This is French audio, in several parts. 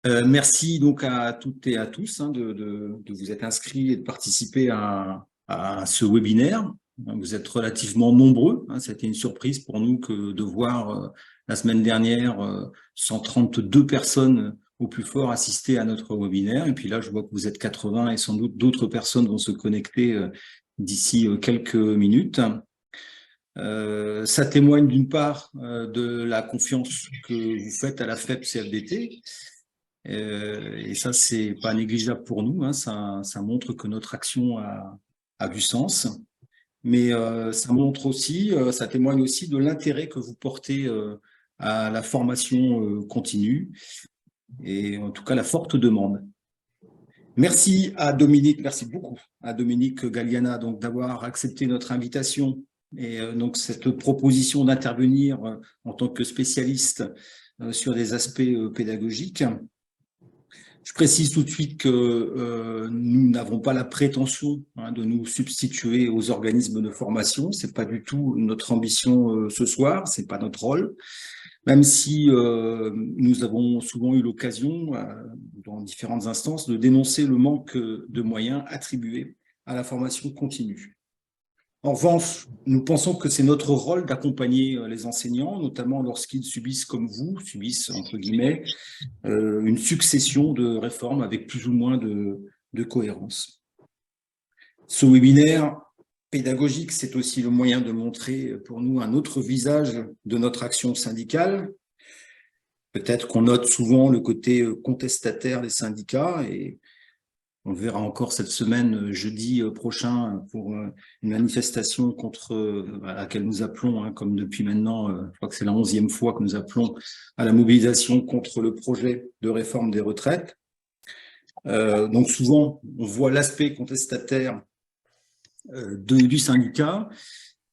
Merci donc à toutes et à tous de vous être inscrits et de participer à ce webinaire. Vous êtes relativement nombreux. Ça a été une surprise pour nous que de voir la semaine dernière 132 personnes au plus fort assister à notre webinaire. Et puis là, je vois que vous êtes 80 et sans doute d'autres personnes vont se connecter d'ici quelques minutes. Ça témoigne d'une part de la confiance que vous faites à la FEP CFDT. Et ça, c'est pas négligeable pour nous. Ça montre que notre action a du sens. Mais ça montre aussi, ça témoigne aussi de l'intérêt que vous portez à la formation continue et en tout cas la forte demande. Merci à Dominique, merci beaucoup à Dominique Galliana donc d'avoir accepté notre invitation et donc cette proposition d'intervenir en tant que spécialiste sur des aspects pédagogiques. Je précise tout de suite que nous n'avons pas la prétention de nous substituer aux organismes de formation. C'est pas du tout notre ambition ce soir, c'est pas notre rôle. Même si nous avons souvent eu l'occasion, dans différentes instances, de dénoncer le manque de moyens attribués à la formation continue. En revanche, nous pensons que c'est notre rôle d'accompagner les enseignants, notamment lorsqu'ils subissent, comme vous, subissent, entre guillemets, une succession de réformes avec plus ou moins de cohérence. Ce webinaire pédagogique, c'est aussi le moyen de montrer pour nous un autre visage de notre action syndicale. Peut-être qu'on note souvent le côté contestataire des syndicats et on le verra encore cette semaine, jeudi prochain, pour une manifestation à laquelle nous appelons, comme depuis maintenant, je crois que c'est la 11e fois que nous appelons à la mobilisation contre le projet de réforme des retraites. Donc souvent, on voit l'aspect contestataire du syndicat,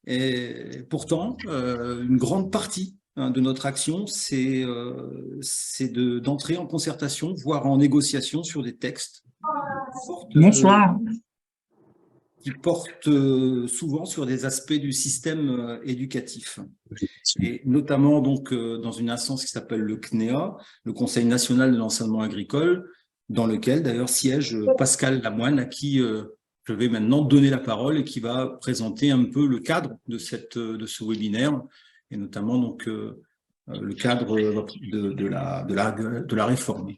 et pourtant, une grande partie de notre action, c'est d'entrer en concertation, voire en négociation sur des textes Bonsoir. qui portent souvent sur des aspects du système éducatif. Et notamment donc dans une instance qui s'appelle le CNEA, le Conseil national de l'enseignement agricole, dans lequel d'ailleurs siège Pascal Lamoine, à qui je vais maintenant donner la parole et qui va présenter un peu le cadre de ce webinaire, et notamment donc le cadre de la réforme.